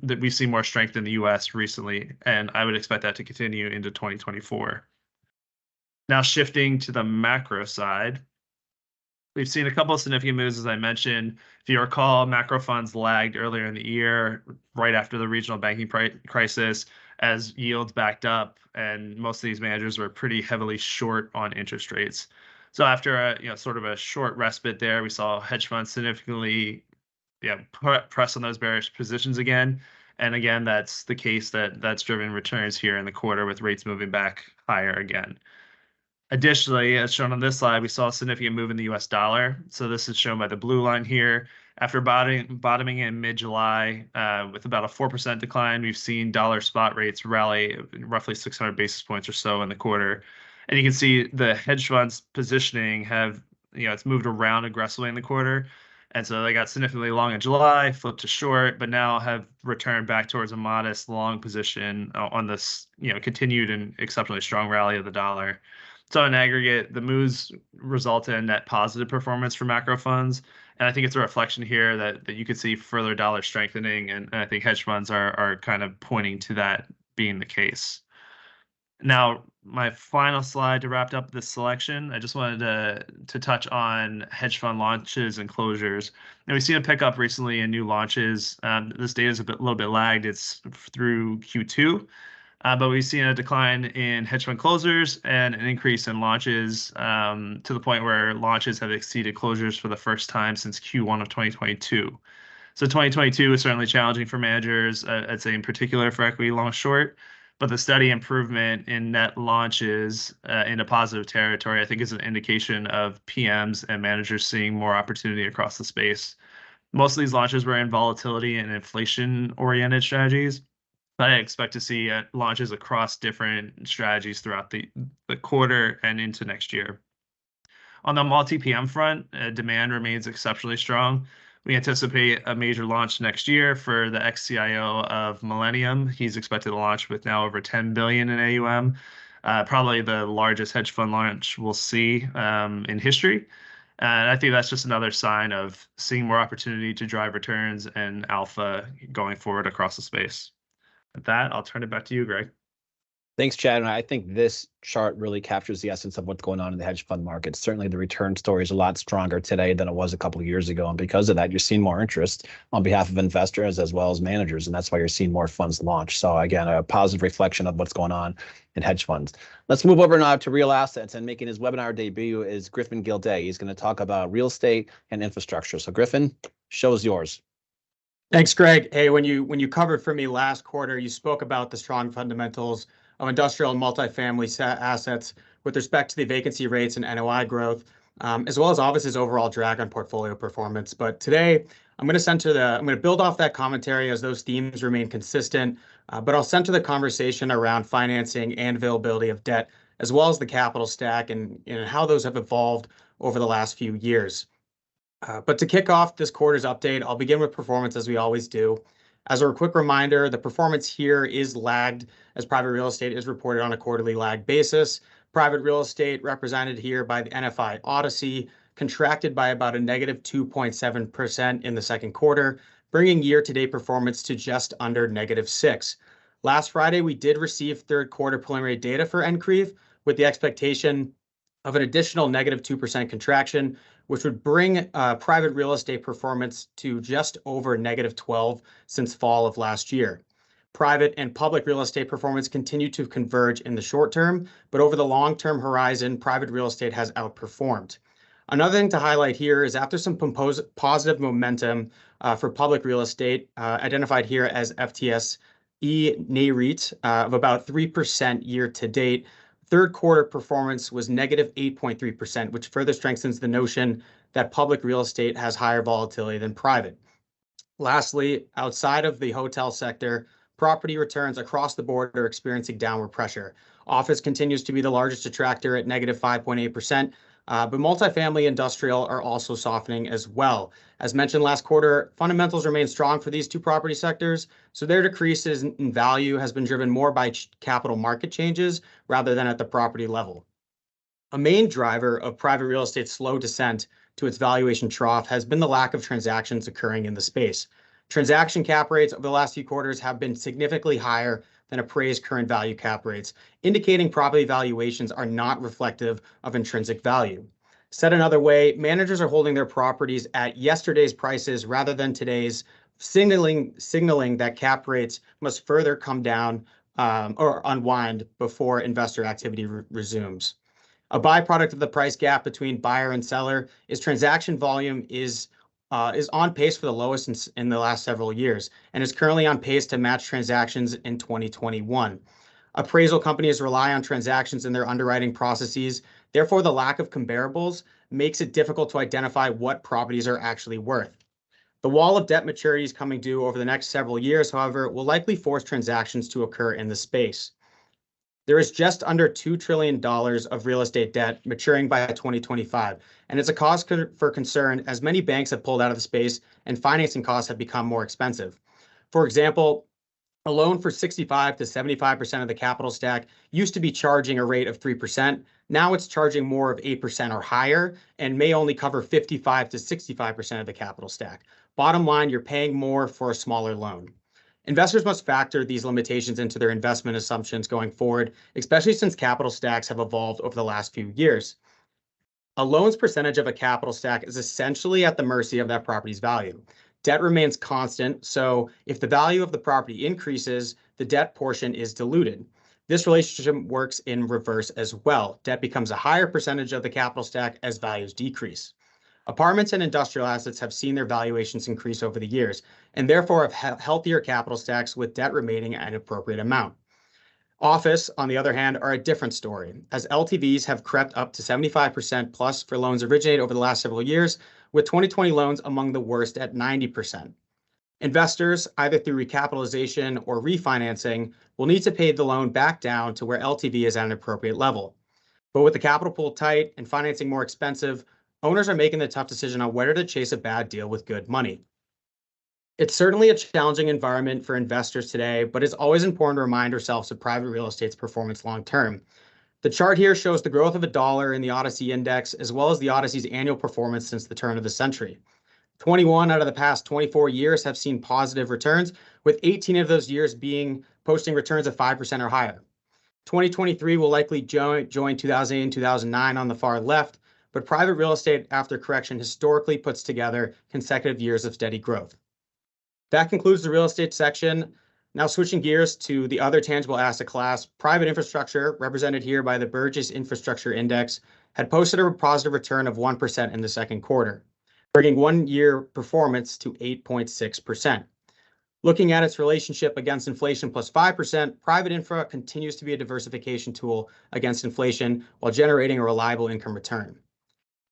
that we've seen more strength in the U.S. recently, and I would expect that to continue into 2024. Now shifting to the macro side, we've seen a couple of significant moves, as I mentioned. If you recall, macro funds lagged earlier in the year, right after the regional banking crisis, as yields backed up, and most of these managers were pretty heavily short on interest rates. So after a sort of a short respite there, we saw hedge funds significantly press on those bearish positions again. And again, that's the case that's driven returns here in the quarter with rates moving back higher again. Additionally, as shown on this slide, we saw a significant move in the US dollar. So this is shown by the blue line here. After bottoming in mid-July with about a 4% decline, we've seen dollar spot rates rally roughly 600 basis points or so in the quarter. And you can see the hedge funds positioning it's moved around aggressively in the quarter. And so they got significantly long in July, flipped to short, but now have returned back towards a modest long position on this, continued and exceptionally strong rally of the dollar. So in aggregate, the moves result in net positive performance for macro funds. And I think it's a reflection here that you could see further dollar strengthening. And I think hedge funds are kind of pointing to that being the case. Now, my final slide to wrap up this selection, I just wanted to touch on hedge fund launches and closures. And we've seen a pickup recently in new launches. This data is a little bit lagged. It's through Q2. But we've seen a decline in hedge fund closers and an increase in launches to the point where launches have exceeded closures for the first time since Q1 of 2022. So 2022 was certainly challenging for managers, I'd say in particular for equity long short. But the steady improvement in net launches into positive territory, I think, is an indication of PMs and managers seeing more opportunity across the space. Most of these launches were in volatility and inflation-oriented strategies. I expect to see launches across different strategies throughout the quarter and into next year. On the multi-PM front, demand remains exceptionally strong. We anticipate a major launch next year for the ex-CIO of Millennium. He's expected to launch with now over 10 billion in AUM, probably the largest hedge fund launch we'll see in history. And I think that's just another sign of seeing more opportunity to drive returns and alpha going forward across the space. With that, I'll turn it back to you, Greg. Thanks, Chad. And I think this chart really captures the essence of what's going on in the hedge fund market. Certainly the return story is a lot stronger today than it was a couple of years ago. And because of that, you're seeing more interest on behalf of investors as well as managers. And that's why you're seeing more funds launch. So again, a positive reflection of what's going on in hedge funds. Let's move over now to real assets. And making his webinar debut is Griffin Gilday. He's going to talk about real estate and infrastructure. So Griffin, show's yours. Thanks, Greg. Hey, when you covered for me last quarter, you spoke about the strong fundamentals of industrial and multifamily assets with respect to the vacancy rates and NOI growth, as well as office's overall drag on portfolio performance. But today, I'm going to build off that commentary as those themes remain consistent, but I'll center the conversation around financing and availability of debt, as well as the capital stack and how those have evolved over the last few years. But to kick off this quarter's update, I'll begin with performance as we always do. As a quick reminder, the performance here is lagged as private real estate is reported on a quarterly lag basis. Private real estate, represented here by the NFI Odyssey, contracted by about a negative 2.7% in the second quarter, bringing year-to-date performance to just under -6. Last Friday, we did receive third quarter preliminary data for NCREIF with the expectation of an additional -2% contraction, which would bring private real estate performance to just over -12 since fall of last year. Private and public real estate performance continue to converge in the short term, but over the long-term horizon, private real estate has outperformed. Another thing to highlight here is after some positive momentum for public real estate, identified here as FTSE NAREIT of about 3% year to date, third quarter performance was -8.3%, which further strengthens the notion that public real estate has higher volatility than private. Lastly, outside of the hotel sector, property returns across the board are experiencing downward pressure. Office continues to be the largest detractor at -5.8%, but multifamily industrial are also softening as well. As mentioned last quarter, fundamentals remain strong for these two property sectors, so their decreases in value has been driven more by capital market changes rather than at the property level. A main driver of private real estate's slow descent to its valuation trough has been the lack of transactions occurring in the space. Transaction cap rates over the last few quarters have been significantly higher than appraised current value cap rates, indicating property valuations are not reflective of intrinsic value. Said another way, managers are holding their properties at yesterday's prices rather than today's, signaling that cap rates must further come down or unwind before investor activity resumes. A byproduct of the price gap between buyer and seller is transaction volume is on pace for the lowest in the last several years and is currently on pace to match transactions in 2021. Appraisal companies rely on transactions in their underwriting processes. Therefore, the lack of comparables makes it difficult to identify what properties are actually worth. The wall of debt maturities coming due over the next several years, however, will likely force transactions to occur in the space. There is just under $2 trillion of real estate debt maturing by 2025, and it's a cause for concern as many banks have pulled out of the space and financing costs have become more expensive. For example, a loan for 65 to 75% of the capital stack used to be charging a rate of 3%. Now it's charging more of 8% or higher and may only cover 55 to 65% of the capital stack. Bottom line, you're paying more for a smaller loan. Investors must factor these limitations into their investment assumptions going forward, especially since capital stacks have evolved over the last few years. A loan's percentage of a capital stack is essentially at the mercy of that property's value. Debt remains constant, so if the value of the property increases, the debt portion is diluted. This relationship works in reverse as well. Debt becomes a higher percentage of the capital stack as values decrease. Apartments and industrial assets have seen their valuations increase over the years, and therefore have healthier capital stacks with debt remaining at an appropriate amount. Office, on the other hand, are a different story, as LTVs have crept up to 75% plus for loans originated over the last several years, with 2020 loans among the worst at 90%. Investors, either through recapitalization or refinancing, will need to pay the loan back down to where LTV is at an appropriate level. But with the capital pool tight and financing more expensive, owners are making the tough decision on whether to chase a bad deal with good money. It's certainly a challenging environment for investors today, but it's always important to remind ourselves of private real estate's performance long term. The chart here shows the growth of a dollar in the Odyssey Index, as well as the Odyssey's annual performance since the turn of the century. 21 out of the past 24 years have seen positive returns, with 18 of those years posting returns of 5% or higher. 2023 will likely join 2008 and 2009 on the far left, but private real estate after correction historically puts together consecutive years of steady growth. That concludes the real estate section. Now switching gears to the other tangible asset class, private infrastructure, represented here by the Burgess Infrastructure Index, had posted a positive return of 1% in the second quarter, bringing one-year performance to 8.6%. Looking at its relationship against inflation plus 5%, private infra continues to be a diversification tool against inflation while generating a reliable income return.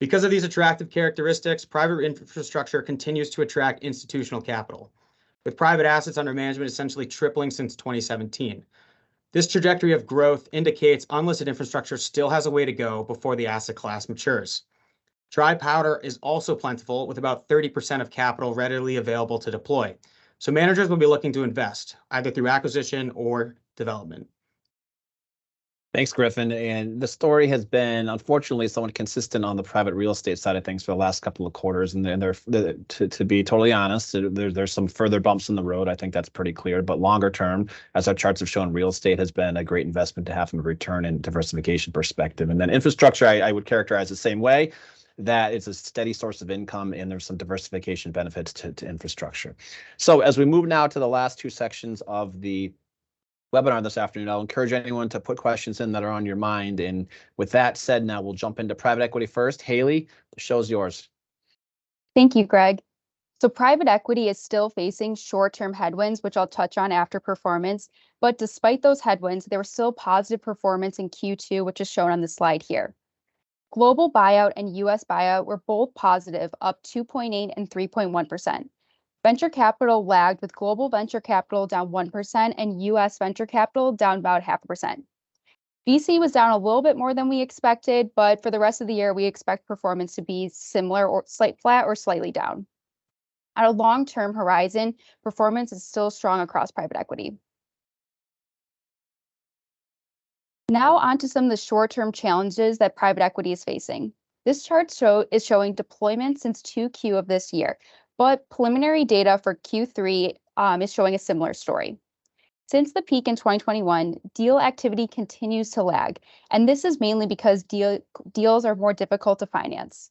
Because of these attractive characteristics, private infrastructure continues to attract institutional capital, with private assets under management essentially tripling since 2017. This trajectory of growth indicates unlisted infrastructure still has a way to go before the asset class matures. Dry powder is also plentiful, with about 30% of capital readily available to deploy. So managers will be looking to invest, either through acquisition or development. Thanks, Griffin. And the story has been, unfortunately, somewhat consistent on the private real estate side of things for the last couple of quarters. And to be totally honest, there's some further bumps in the road. I think that's pretty clear. But longer term, as our charts have shown, real estate has been a great investment to have from a return and diversification perspective. And then infrastructure, I would characterize the same way, that it's a steady source of income and there's some diversification benefits to infrastructure. So as we move now to the last two sections of the webinar this afternoon, I'll encourage anyone to put questions in that are on your mind. And with that said, now we'll jump into private equity first. Haley, the show's yours. Thank you, Greg. So private equity is still facing short-term headwinds, which I'll touch on after performance. But despite those headwinds, there was still positive performance in Q2, which is shown on the slide here. Global buyout and U.S. buyout were both positive, up 2.8 and 3.1%. Venture capital lagged, with global venture capital down 1% and U.S. venture capital down about 0.5%. VC was down a little bit more than we expected, but for the rest of the year, we expect performance to be similar or flat or slightly down. At a long-term horizon, performance is still strong across private equity. Now on to some of the short-term challenges that private equity is facing. This chart is showing deployment since 2Q of this year, but preliminary data for Q3 is showing a similar story. Since the peak in 2021, deal activity continues to lag, and this is mainly because deals are more difficult to finance.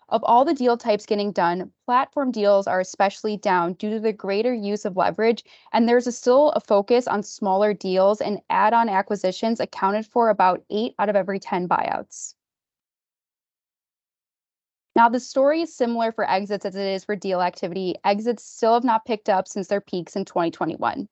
Of all the deal types getting done, platform deals are especially down due to the greater use of leverage, and there's still a focus on smaller deals, and add-on acquisitions accounted for about 8 out of every 10 buyouts. Now, the story is similar for exits as it is for deal activity. Exits still have not picked up since their peaks in 2021.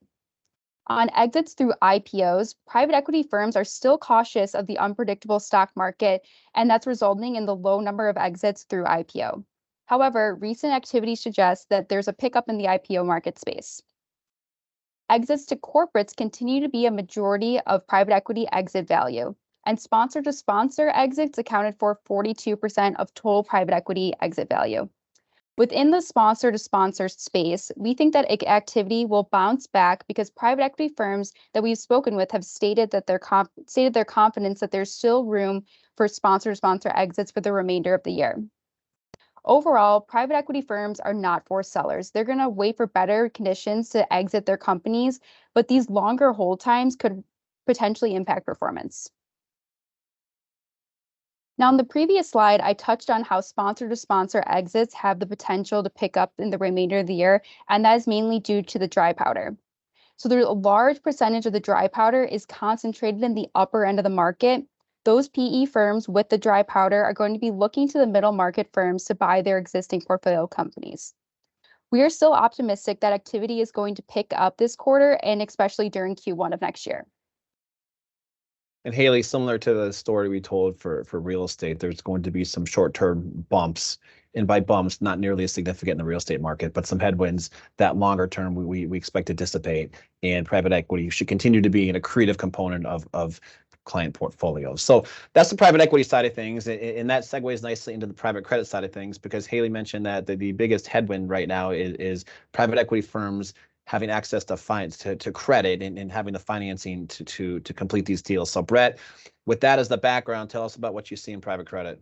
On exits through IPOs, private equity firms are still cautious of the unpredictable stock market, and that's resulting in the low number of exits through IPO. However, recent activity suggests that there's a pickup in the IPO market space. Exits to corporates continue to be a majority of private equity exit value, and sponsor-to-sponsor exits accounted for 42% of total private equity exit value. Within the sponsor-to-sponsor space, we think that activity will bounce back because private equity firms that we've spoken with have stated that their confidence that there's still room for sponsor-to-sponsor exits for the remainder of the year. Overall, private equity firms are not forced sellers. They're going to wait for better conditions to exit their companies, but these longer hold times could potentially impact performance. Now, on the previous slide, I touched on how sponsor-to-sponsor exits have the potential to pick up in the remainder of the year, and that is mainly due to the dry powder. So there's a large percentage of the dry powder is concentrated in the upper end of the market. Those PE firms with the dry powder are going to be looking to the middle market firms to buy their existing portfolio companies. We are still optimistic that activity is going to pick up this quarter and especially during Q1 of next year. And Haley, similar to the story we told for real estate, there's going to be some short-term bumps. And by bumps, not nearly as significant in the real estate market, but some headwinds that longer term we expect to dissipate. And private equity should continue to be an accretive component of client portfolios. So that's the private equity side of things. And that segues nicely into the private credit side of things, because Haley mentioned that the biggest headwind right now is private equity firms having access to finance, to credit, and having the financing to complete these deals. So Brett, with that as the background, tell us about what you see in private credit.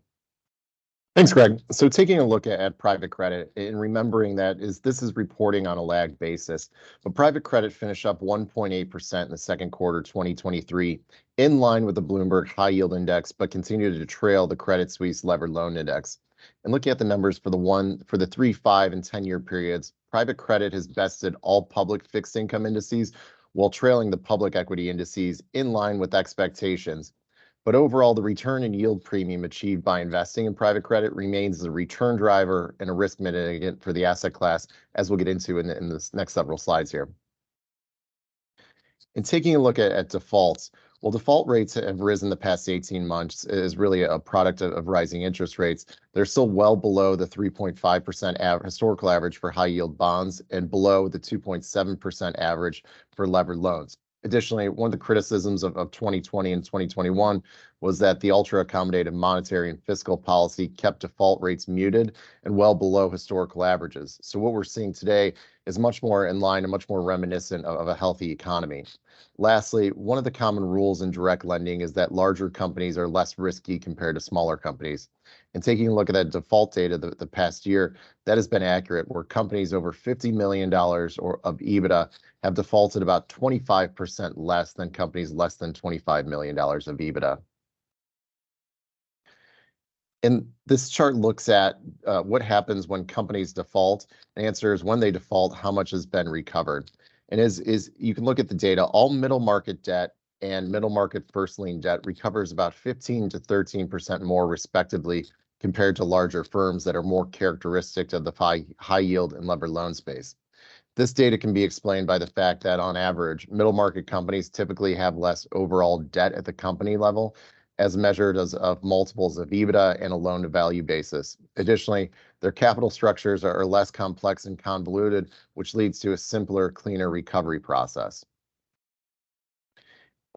Thanks, Greg. So taking a look at private credit and remembering that this is reporting on a lagged basis, but private credit finished up 1.8% in the second quarter 2023, in line with the Bloomberg High Yield Index, but continued to trail the Credit Suisse Levered Loan Index. And looking at the numbers for the 3, 5, and 10-year periods, private credit has bested all public fixed income indices while trailing the public equity indices in line with expectations. But overall, the return and yield premium achieved by investing in private credit remains a return driver and a risk mitigant for the asset class, as we'll get into in the next several slides here. And taking a look at defaults, well, default rates have risen the past 18 months is really a product of rising interest rates. They're still well below the 3.5% historical average for high yield bonds and below the 2.7% average for levered loans. Additionally, one of the criticisms of 2020 and 2021 was that the ultra-accommodative monetary and fiscal policy kept default rates muted and well below historical averages. So what we're seeing today is much more in line and much more reminiscent of a healthy economy. Lastly, one of the common rules in direct lending is that larger companies are less risky compared to smaller companies. And taking a look at that default data the past year, that has been accurate, where companies over $50 million of EBITDA have defaulted about 25% less than companies less than $25 million of EBITDA. And this chart looks at what happens when companies default. The answer is when they default, how much has been recovered. And is you can look at the data, all middle market debt and middle market first lien debt recovers about 15 to 13% more respectively compared to larger firms that are more characteristic of the high yield and levered loan space. This data can be explained by the fact that on average, middle market companies typically have less overall debt at the company level as measured of multiples of EBITDA and a loan to value basis. Additionally, their capital structures are less complex and convoluted, which leads to a simpler, cleaner recovery process.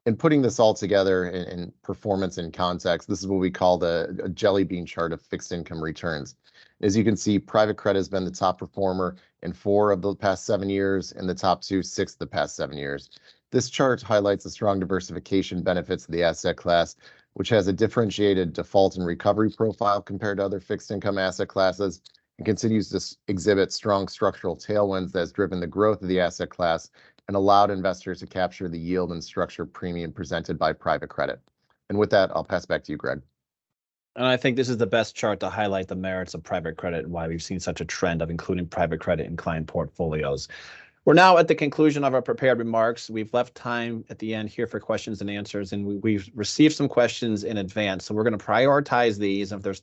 And putting this all together in performance and context, this is what we call a jelly bean chart of fixed income returns. As you can see, private credit has been the top performer in 4 of the past 7 years and the top 6 of the past 7 years. This chart highlights the strong diversification benefits of the asset class, which has a differentiated default and recovery profile compared to other fixed income asset classes, and continues to exhibit strong structural tailwinds that has driven the growth of the asset class and allowed investors to capture the yield and structure premium presented by private credit. And with that, I'll pass back to you, Greg. And I think this is the best chart to highlight the merits of private credit and why we've seen such a trend of including private credit in client portfolios. We're now at the conclusion of our prepared remarks. We've left time at the end here for questions and answers, and we've received some questions in advance. So we're going to prioritize these. And if there's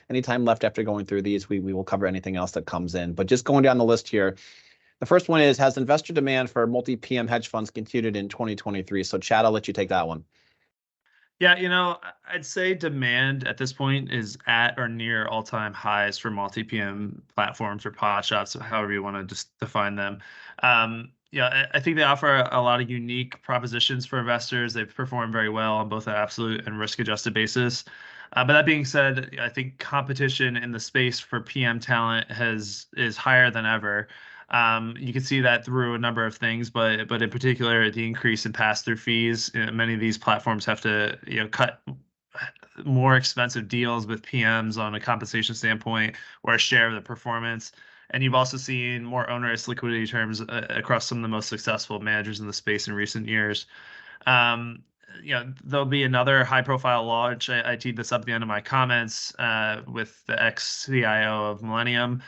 any time left after going through these, we will cover anything else that comes in. But just going down the list here, the first one is, has investor demand for multi-PM hedge funds continued in 2023? So Chad, I'll let you take that one. Yeah, I'd say demand at this point is at or near all-time highs for multi-PM platforms or pod shops, however you want to just define them. I think they offer a lot of unique propositions for investors. They've performed very well on both an absolute and risk-adjusted basis. But that being said, I think competition in the space for PM talent is higher than ever. You can see that through a number of things, but in particular, the increase in pass-through fees. Many of these platforms have to cut more expensive deals with PMs on a compensation standpoint or a share of the performance. And you've also seen more onerous liquidity terms across some of the most successful managers in the space in recent years. There'll be another high-profile launch. I teed this up at the end of my comments with the ex-CIO of Millennium.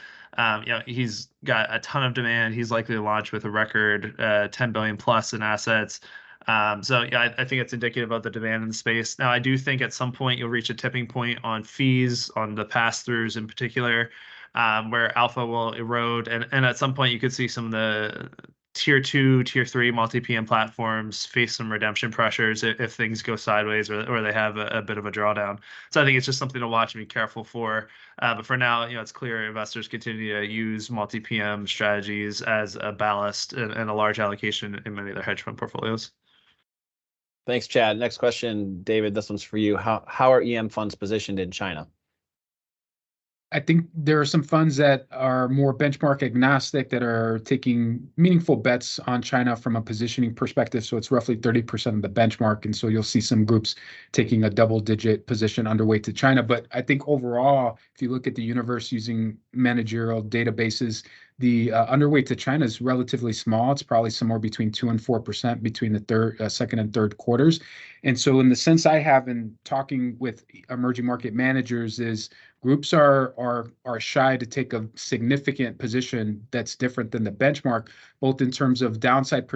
He's got a ton of demand. He's likely to launch with a record 10 billion plus in assets. I think it's indicative of the demand in the space. Now, I do think at some point you'll reach a tipping point on fees, on the pass-throughs in particular, where alpha will erode. And at some point you could see some of the tier 2, tier 3 multi-PM platforms face some redemption pressures if things go sideways or they have a bit of a drawdown. So I think it's just something to watch and be careful for. But for now, it's clear investors continue to use multi-PM strategies as a ballast and a large allocation in many of their hedge fund portfolios. Thanks, Chad. Next question, David, this one's for you. How are EM funds positioned in China? I think there are some funds that are more benchmark agnostic that are taking meaningful bets on China from a positioning perspective. So it's roughly 30% of the benchmark. And so you'll see some groups taking a double-digit position underweight to China. But I think overall, if you look at the universe using managerial databases, the underweight to China is relatively small. It's probably somewhere between 2 and 4% between the second and third quarters. And so in the sense I have in talking with emerging market managers is groups are shy to take a significant position that's different than the benchmark, both in terms of downside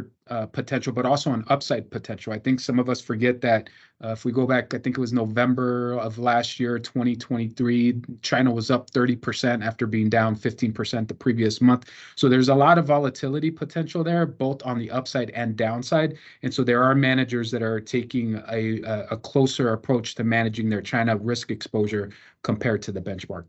potential, but also an upside potential. I think some of us forget that if we go back, I think it was November of last year, 2023, China was up 30% after being down 15% the previous month. So there's a lot of volatility potential there, both on the upside and downside. And so there are managers that are taking a closer approach to managing their China risk exposure compared to the benchmark.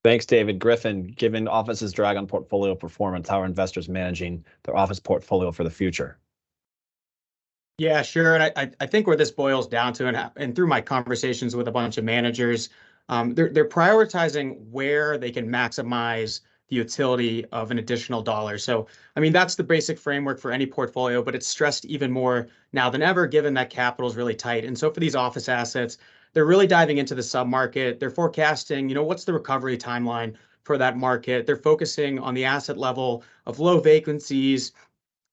Thanks, David. Griffin, given office's drag on portfolio performance, how are investors managing their office portfolio for the future? Yeah, sure. And I think where this boils down to, and through my conversations with a bunch of managers, they're prioritizing where they can maximize the utility of an additional dollar. So, I mean, that's the basic framework for any portfolio, but it's stressed even more now than ever, given that capital is really tight. And so for these office assets, they're really diving into the submarket. They're forecasting, what's the recovery timeline for that market. They're focusing on the asset level of low vacancies,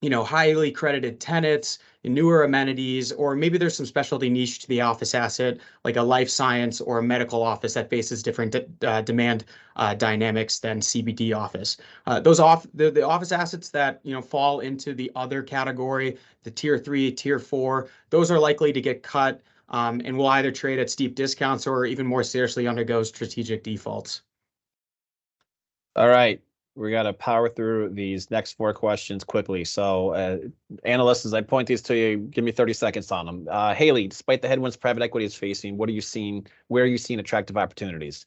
highly credited tenants, newer amenities, or maybe there's some specialty niche to the office asset, like a life science or a medical office that faces different demand dynamics than CBD office. The office assets that fall into the other category, the tier 3, tier 4, those are likely to get cut and will either trade at steep discounts or even more seriously undergo strategic defaults. All right. We got to power through these next 4 questions quickly. So analysts, as I point these to you, give me 30 seconds on them. Haley, despite the headwinds private equity is facing, what are you seeing? Where are you seeing attractive opportunities?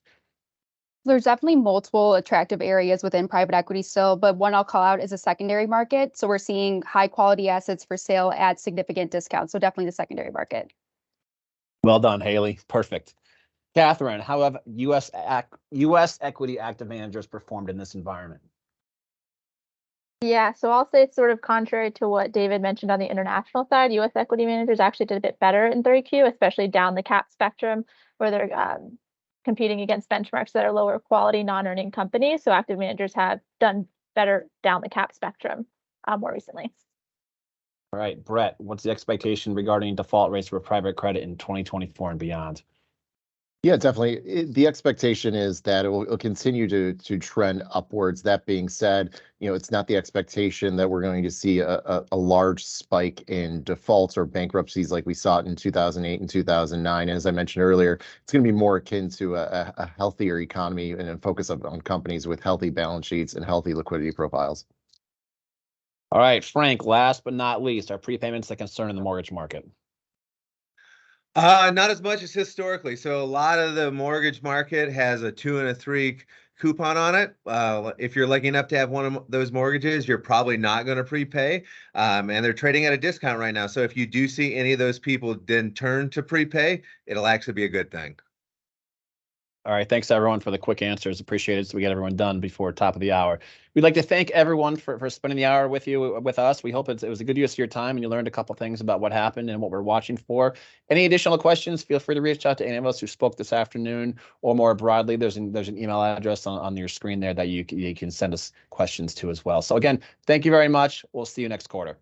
There's definitely multiple attractive areas within private equity still, but one I'll call out is a secondary market. So we're seeing high quality assets for sale at significant discounts. So definitely the secondary market. Well done, Haley. Perfect. Catherine, how have U.S. equity active managers performed in this environment? Yeah, so I'll say it's sort of contrary to what David mentioned on the international side. U.S. equity managers actually did a bit better in 3Q, especially down the cap spectrum, where they're competing against benchmarks that are lower quality, non-earning companies. So active managers have done better down the cap spectrum more recently. All right, Brett, what's the expectation regarding default rates for private credit in 2024 and beyond? Yeah, definitely. The expectation is that it will continue to trend upwards. That being said, it's not the expectation that we're going to see a large spike in defaults or bankruptcies like we saw it in 2008 and 2009. As I mentioned earlier, it's going to be more akin to a healthier economy and a focus on companies with healthy balance sheets and healthy liquidity profiles. All right, Frank, last but not least, are prepayments a concern in the mortgage market? Not as much as historically. So a lot of the mortgage market has a 2 and a 3 coupon on it. If you're lucky enough to have one of those mortgages, you're probably not going to prepay. And they're trading at a discount right now. So if you do see any of those people then turn to prepay, it'll actually be a good thing. All right. Thanks everyone for the quick answers. Appreciate it. So we get everyone done before top of the hour. We'd like to thank everyone for spending the hour with us. We hope it was a good use of your time and you learned a couple things about what happened and what we're watching for. Any additional questions, feel free to reach out to any of us who spoke this afternoon, or more broadly, there's an email address on your screen there that you can send us questions to as well. So again, thank you very much. We'll see you next quarter.